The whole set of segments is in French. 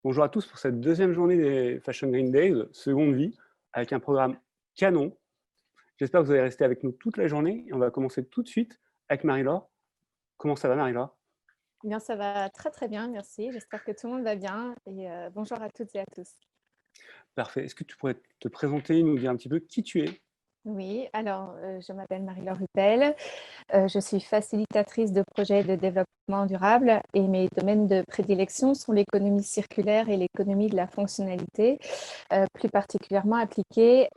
Bonjour à tous pour cette deuxième journée des Fashion Green Days, seconde vie, avec un programme canon. J'espère que vous allez rester avec nous toute la journée et on va commencer tout de suite avec Marie-Laure. Comment ça va Marie-Laure? Eh bien, ça va très très bien, merci. J'espère que tout le monde va bien et bonjour à toutes et à tous. Parfait. Est-ce que tu pourrais te présenter, nous dire un petit peu qui tu es? Oui, alors je m'appelle Marie-Laure Ruppel, je suis facilitatrice de projets de développement durable et mes domaines de prédilection sont l'économie circulaire et l'économie de la fonctionnalité, plus particulièrement appliquée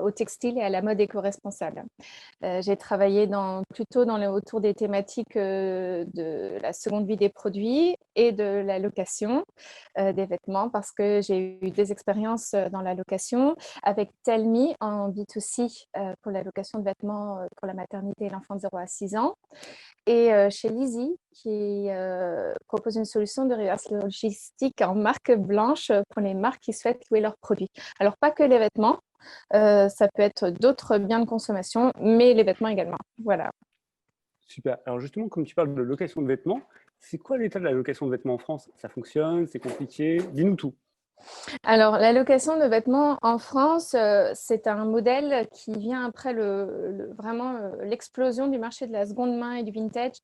au textile et à la mode éco-responsable. J'ai travaillé autour des thématiques de la seconde vie des produits et de la location des vêtements parce que j'ai eu des expériences dans la location avec Tellme en B2C pour la location de vêtements pour la maternité et l'enfant de 0 à 6 ans et chez Lizzie qui propose une solution de reverse logistique en marque blanche pour les marques qui souhaitent louer leurs produits. Alors pas que les vêtements, ça peut être d'autres biens de consommation, mais les vêtements également. Voilà. Super. Alors justement, comme tu parles de location de vêtements, c'est quoi l'état de la location de vêtements en France? Ça fonctionne? C'est compliqué? Dis-nous tout. Alors, la location de vêtements en France, c'est un modèle qui vient après vraiment l'explosion du marché de la seconde main et du vintage.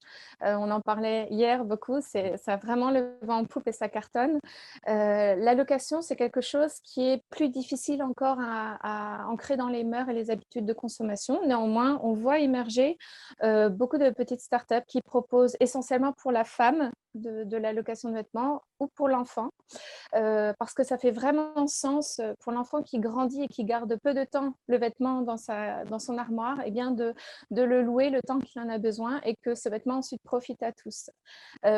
On en parlait hier beaucoup, ça a vraiment le vent en poupe et ça cartonne. La location, c'est quelque chose qui est plus difficile encore à ancrer dans les mœurs et les habitudes de consommation. Néanmoins, on voit émerger beaucoup de petites startups qui proposent essentiellement pour la femme de la location de vêtements ou pour l'enfant. Parce que ça fait vraiment sens pour l'enfant qui grandit et qui garde peu de temps le vêtement dans son armoire, et bien de le louer le temps qu'il en a besoin et que ce vêtement ensuite profite à tous.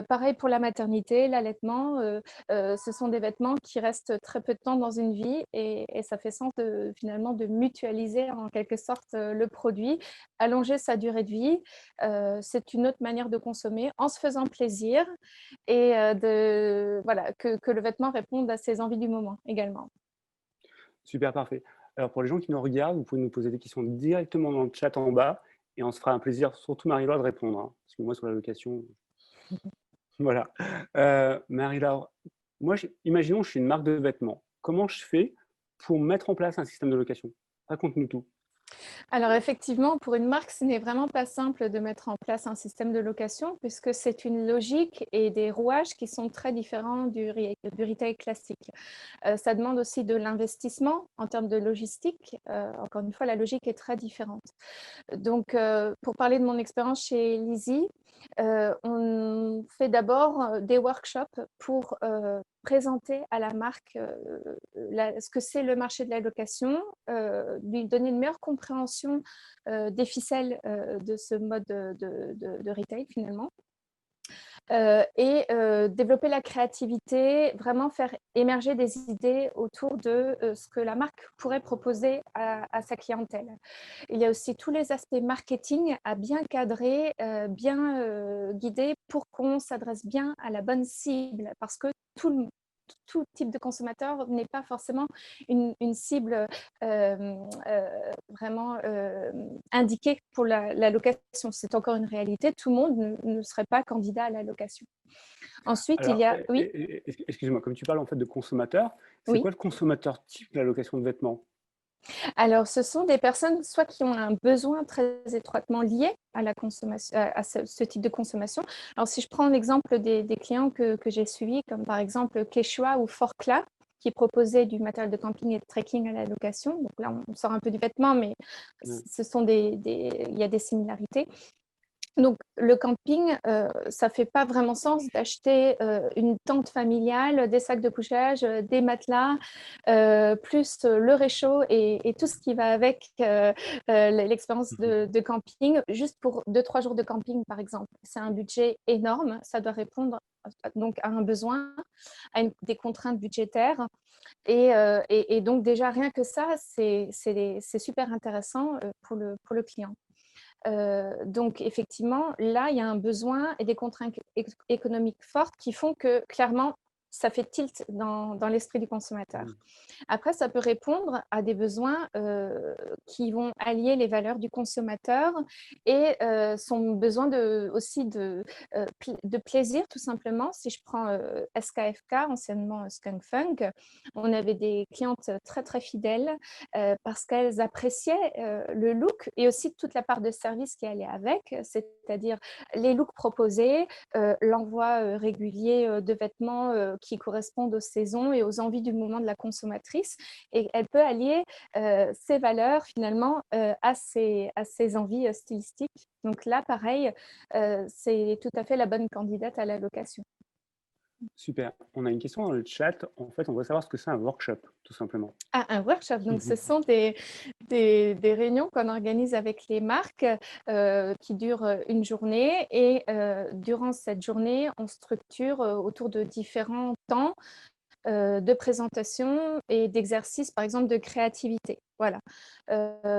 Pareil pour la maternité, l'allaitement, ce sont des vêtements qui restent très peu de temps dans une vie et ça fait sens finalement de mutualiser en quelque sorte le produit, allonger sa durée de vie. C'est une autre manière de consommer en se faisant plaisir et voilà, que le vêtement réponde à ses envies du moment également. Super, parfait. Alors pour les gens qui nous regardent, vous pouvez nous poser des questions directement dans le chat en bas et on se fera un plaisir, surtout Marie-Laure, de répondre, hein, parce que moi sur la location, voilà. Marie-Laure, moi, imaginons, je suis une marque de vêtements. Comment je fais pour mettre en place un système de location? Raconte-nous tout. Alors effectivement, pour une marque, ce n'est vraiment pas simple de mettre en place un système de location puisque c'est une logique et des rouages qui sont très différents du retail classique. Ça demande aussi de l'investissement en termes de logistique. Encore une fois, la logique est très différente. Donc, pour parler de mon expérience chez Lizzie, on fait d'abord des workshops pour présenter à la marque ce que c'est le marché de la location, lui donner une meilleure compréhension des ficelles de ce mode de retail finalement. Et développer la créativité, vraiment faire émerger des idées autour de ce que la marque pourrait proposer à sa clientèle. Il y a aussi tous les aspects marketing à bien cadrer, bien guider pour qu'on s'adresse bien à la bonne cible parce que tout type de consommateur n'est pas forcément une cible vraiment indiquée pour la location. C'est encore une réalité. Tout le monde ne serait pas candidat à la location. Ensuite, il Alors, y a… Oui, excuse-moi, comme tu parles en fait de consommateur, c'est oui. quoi le consommateur type de la location de vêtements? Alors, ce sont des personnes soit qui ont un besoin très étroitement lié à la consommation, à ce type de consommation. Alors, si je prends l'exemple des clients que j'ai suivis, comme par exemple Quechua ou Forclaz, qui proposaient du matériel de camping et de trekking à la location. Donc là, on sort un peu du vêtement, mais Ouais. ce sont il y a des similarités. Donc, le camping, ça fait pas vraiment sens d'acheter une tente familiale, des sacs de couchage, des matelas, plus le réchaud et tout ce qui va avec l'expérience de camping, juste pour 2-3 jours de camping, par exemple. C'est un budget énorme, ça doit répondre donc à un besoin, des contraintes budgétaires. Et donc, déjà, rien que ça, c'est super intéressant pour le client. Donc, effectivement, là, il y a un besoin et des contraintes économiques fortes qui font que, clairement, ça fait tilt dans l'esprit du consommateur. Mmh. Après, ça peut répondre à des besoins qui vont allier les valeurs du consommateur et son besoin aussi de plaisir, tout simplement. Si je prends SKFK, anciennement Skunk Funk, on avait des clientes très, très fidèles parce qu'elles appréciaient le look et aussi toute la part de service qui allait avec, c'est-à-dire les looks proposés, l'envoi régulier de vêtements qui correspondent aux saisons et aux envies du moment de la consommatrice. Et elle peut allier ses valeurs finalement à ses envies stylistiques. Donc là, pareil, c'est tout à fait la bonne candidate à la location. Super. On a une question dans le chat. En fait, on veut savoir ce que c'est un workshop, tout simplement. Ah, un workshop, donc ce sont des réunions qu'on organise avec les marques qui durent une journée et durant cette journée, on structure autour de différents temps de présentation et d'exercices, par exemple, de créativité. Voilà.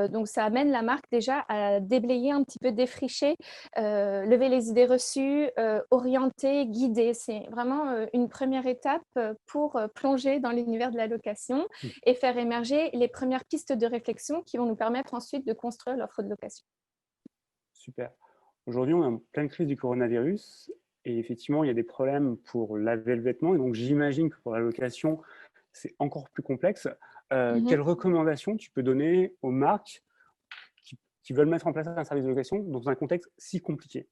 Donc, ça amène la marque déjà à déblayer un petit peu, défricher, lever les idées reçues, orienter, guider. C'est vraiment une première étape pour plonger dans l'univers de la location et faire émerger les premières pistes de réflexion qui vont nous permettre ensuite de construire l'offre de location. Super. Aujourd'hui, on est en pleine crise du coronavirus et effectivement, il y a des problèmes pour laver le vêtement. Et donc, j'imagine que pour la location, c'est encore plus complexe. Quelles recommandations tu peux donner aux marques qui veulent mettre en place un service de location dans un contexte si compliqué?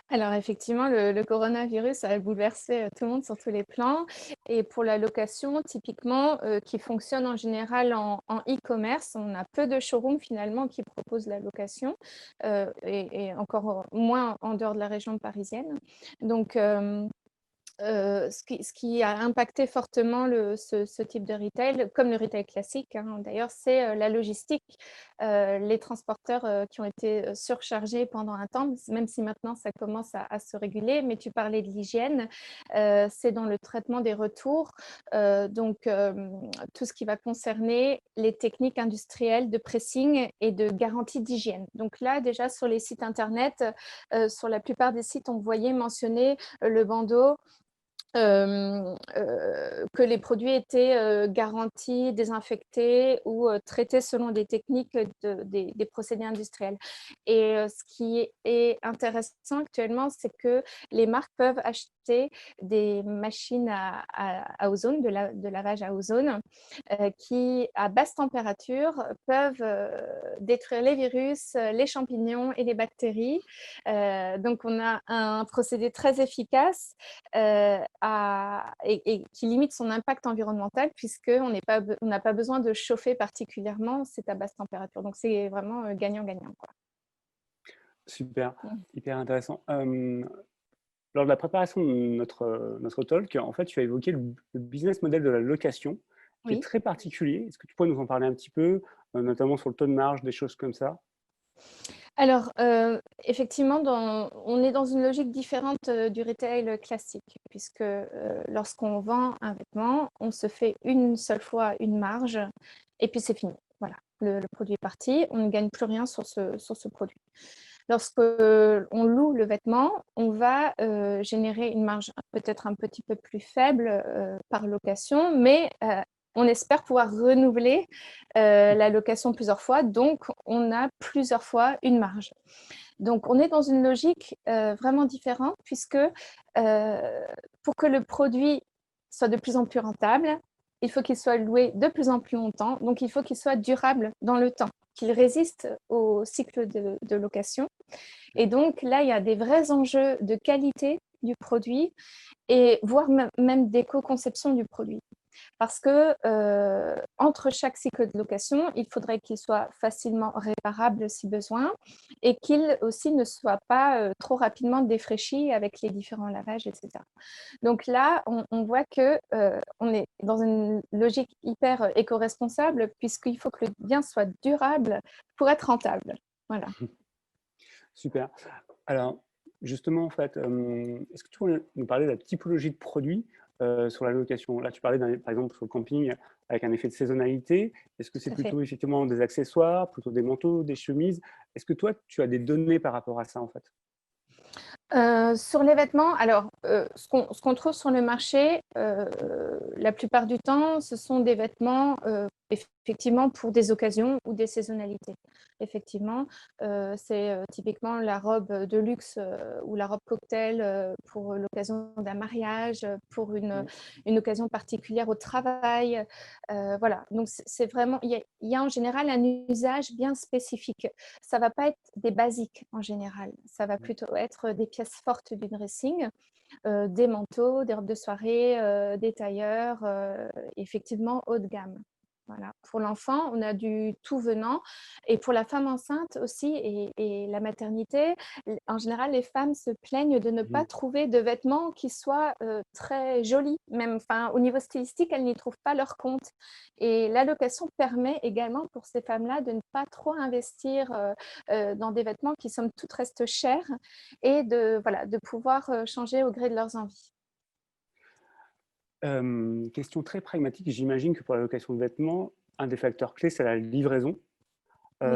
Alors effectivement, le coronavirus a bouleversé tout le monde sur tous les plans. Et pour la location, typiquement, qui fonctionne en général en e-commerce, on a peu de showrooms finalement qui proposent la location et encore moins en dehors de la région parisienne. Donc, ce qui a impacté fortement ce type de retail, comme le retail classique, hein, d'ailleurs, c'est la logistique. Les transporteurs qui ont été surchargés pendant un temps, même si maintenant ça commence à se réguler. Mais tu parlais de l'hygiène, c'est dans le traitement des retours. Donc, tout ce qui va concerner les techniques industrielles de pressing et de garantie d'hygiène. Donc là, déjà, sur les sites Internet, sur la plupart des sites, on voyait mentionner le bandeau que les produits étaient garantis, désinfectés ou traités selon des techniques des procédés industriels. Et ce qui est intéressant actuellement, c'est que les marques peuvent acheter des machines à ozone, de lavage à ozone, qui, à basse température, peuvent détruire les virus, les champignons et les bactéries. Donc, on a un procédé très efficace et qui limite son impact environnemental puisqu'on n'a pas besoin de chauffer particulièrement, c'est à basse température. Donc, c'est vraiment gagnant-gagnant, quoi. Super, hyper intéressant. Lors de la préparation de notre talk, en fait, tu as évoqué le business model de la location, qui est Oui. très particulier. Est-ce que tu pourrais nous en parler un petit peu, notamment sur le taux de marge, des choses comme ça? Alors, effectivement, on est dans une logique différente du retail classique, puisque lorsqu'on vend un vêtement, on se fait une seule fois une marge et puis c'est fini. Voilà, le produit est parti, on ne gagne plus rien sur ce produit. Lorsque on loue le vêtement, on va générer une marge peut-être un petit peu plus faible par location, mais on espère pouvoir renouveler la location plusieurs fois, donc on a plusieurs fois une marge. Donc on est dans une logique vraiment différente puisque pour que le produit soit de plus en plus rentable, il faut qu'il soit loué de plus en plus longtemps, donc il faut qu'il soit durable dans le temps, qu'il résiste au cycle de location. Et donc là, il y a des vrais enjeux de qualité du produit et voire même d'éco-conception du produit. Parce que entre chaque cycle de location, il faudrait qu'il soit facilement réparable si besoin et qu'il aussi ne soit pas trop rapidement défraîchi avec les différents lavages, etc. Donc là, on voit que on est dans une logique hyper éco-responsable puisqu'il faut que le bien soit durable pour être rentable. Voilà. Super. Alors, justement, en fait, est-ce que tu pourrais nous parler de la typologie de produits sur la location? Là, tu parlais, par exemple, sur le camping, avec un effet de saisonnalité. Est-ce que c'est Tout à fait. plutôt effectivement des accessoires, plutôt des manteaux, des chemises? Est-ce que toi, tu as des données par rapport à ça, en fait? Sur les vêtements, alors ce qu'on trouve sur le marché, la plupart du temps, ce sont des vêtements effectivement pour des occasions ou des saisonnalités. Effectivement, c'est typiquement la robe de luxe ou la robe cocktail pour l'occasion d'un mariage, pour une occasion particulière au travail. Voilà, donc c'est vraiment, il y a en général un usage bien spécifique. Ça ne va pas être des basiques en général, ça va plutôt être des pièces fortes du dressing, des manteaux, des robes de soirée, des tailleurs, effectivement haut de gamme. Voilà. Pour l'enfant, on a du tout venant. Et pour la femme enceinte aussi et la maternité, en général, les femmes se plaignent de ne pas trouver de vêtements qui soient très jolis. Même au niveau stylistique, elles n'y trouvent pas leur compte. Et l'allocation permet également pour ces femmes-là de ne pas trop investir dans des vêtements qui, somme toute, restent chers et de pouvoir changer au gré de leurs envies. Question très pragmatique, j'imagine que pour la location de vêtements, un des facteurs clés, c'est la livraison. Oui.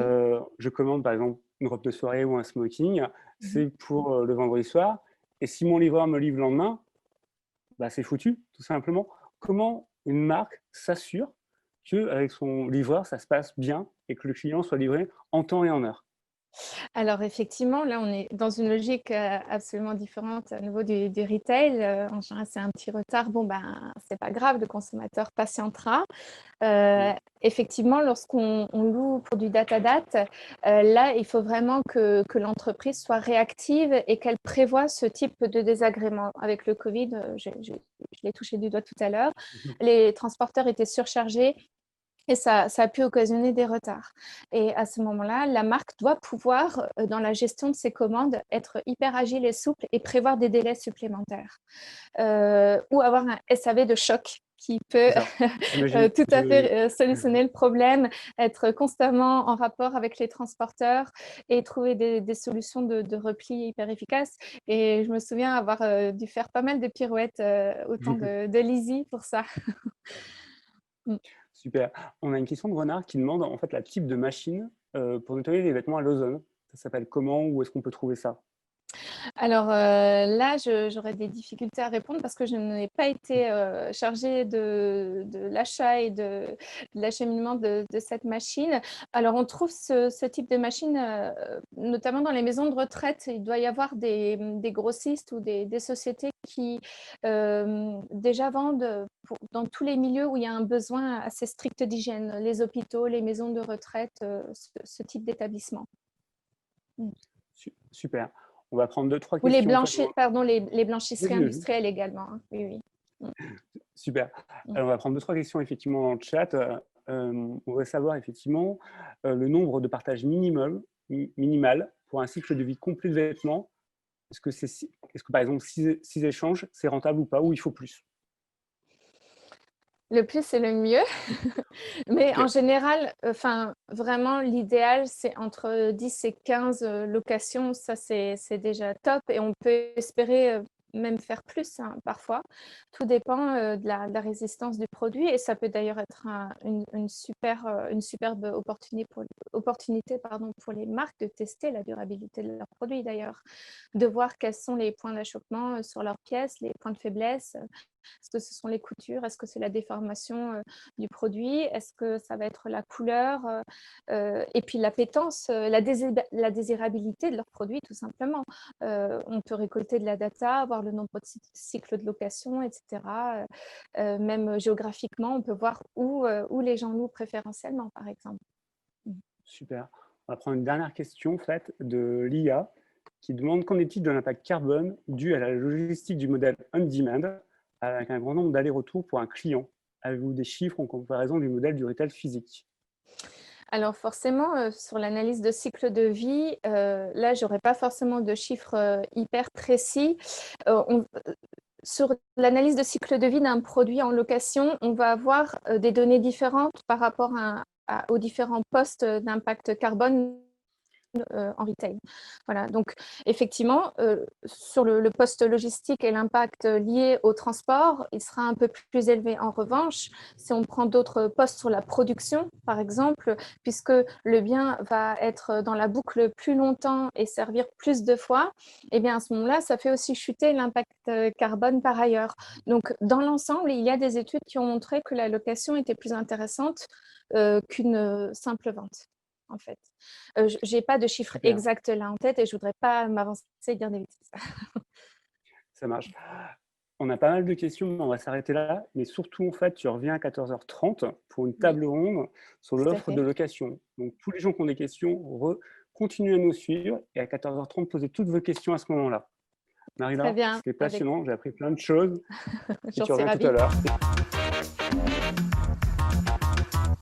Je commande par exemple une robe de soirée ou un smoking, c'est pour le vendredi soir, et si mon livreur me livre le lendemain, bah, c'est foutu, tout simplement. Comment une marque s'assure qu'avec son livreur, ça se passe bien et que le client soit livré en temps et en heure? Alors effectivement, là, on est dans une logique absolument différente au niveau du retail. En général, c'est un petit retard. Bon, ben, c'est pas grave, le consommateur patientera. Effectivement, lorsqu'on loue pour du date-à-date, là, il faut vraiment que l'entreprise soit réactive et qu'elle prévoie ce type de désagrément. Avec le Covid, je l'ai touché du doigt tout à l'heure, les transporteurs étaient surchargés. Et ça a pu occasionner des retards. Et à ce moment-là, la marque doit pouvoir, dans la gestion de ses commandes, être hyper agile et souple et prévoir des délais supplémentaires. Ou avoir un SAV de choc qui peut J'imagine. tout à fait solutionner le problème, être constamment en rapport avec les transporteurs et trouver des solutions de repli hyper efficaces. Et je me souviens avoir dû faire pas mal de pirouettes au temps de Lizzie pour ça. Super. On a une question de Renard qui demande en fait la type de machine pour nettoyer les vêtements à l'ozone. Ça s'appelle comment? Où est-ce qu'on peut trouver ça? Alors là, j'aurais des difficultés à répondre parce que je n'ai pas été chargée de l'achat et de l'acheminement de cette machine. Alors, on trouve ce type de machine notamment dans les maisons de retraite. Il doit y avoir des grossistes ou des sociétés qui déjà vendent dans tous les milieux où il y a un besoin assez strict d'hygiène, les hôpitaux, les maisons de retraite, ce type d'établissement. Super. On va prendre 2-3 Ou les questions. les blanchisseries industrielles également. Hein. Oui, oui. Super. Alors, on va prendre 2-3 questions effectivement dans le chat. On voudrait savoir effectivement le nombre de partages minimal pour un cycle de vie complet de vêtements. Est-ce que par exemple 6 échanges, c'est rentable ou pas, ou il faut plus? Le plus, c'est le mieux. Mais Ok. en général, vraiment, l'idéal, c'est entre 10 et 15 locations. Ça, c'est déjà top. Et on peut espérer même faire plus parfois. Tout dépend de la résistance du produit. Et ça peut d'ailleurs être une superbe opportunité pour les marques de tester la durabilité de leurs produits d'ailleurs. De voir quels sont les points d'achoppement sur leurs pièces, les points de faiblesse. Est-ce que ce sont les coutures? Est-ce que c'est la déformation du produit? Est-ce que ça va être la couleur? Et puis l'appétence, la désirabilité de leurs produits, tout simplement. On peut récolter de la data, voir le nombre de cycles de location, etc. Même géographiquement, on peut voir où les gens louent préférentiellement, par exemple. Super. On va prendre une dernière question faite de l'IA qui demande qu'en est-il de l'impact carbone dû à la logistique du modèle on-demand avec un grand nombre d'allers-retours pour un client? Avez-vous des chiffres en comparaison du modèle du retail physique? Alors forcément, sur l'analyse de cycle de vie, là, j'aurais pas forcément de chiffres hyper précis. Sur l'analyse de cycle de vie d'un produit en location, on va avoir des données différentes par rapport aux différents postes d'impact carbone en retail. Voilà, donc effectivement, sur le poste logistique et l'impact lié au transport, il sera un peu plus élevé. En revanche, si on prend d'autres postes sur la production, par exemple, puisque le bien va être dans la boucle plus longtemps et servir plus de fois, eh bien à ce moment-là, ça fait aussi chuter l'impact carbone par ailleurs. Donc, dans l'ensemble, il y a des études qui ont montré que la location était plus intéressante qu'une simple vente, en fait. Je n'ai pas de chiffre Super, exact là en tête et je ne voudrais pas m'avancer et dire des bêtises. ça marche. On a pas mal de questions, mais on va s'arrêter là. Mais surtout, en fait, tu reviens à 14h30 pour une Oui, table ronde sur tout à l'offre de fait. location. Donc, tous les gens qui ont des questions, continuez à nous suivre et à 14h30, posez toutes vos questions à ce moment-là. Très Marila, bien, c'était avec... passionnant, j'ai appris plein de choses et j'en tu suis reviens tout à ravie. l'heure.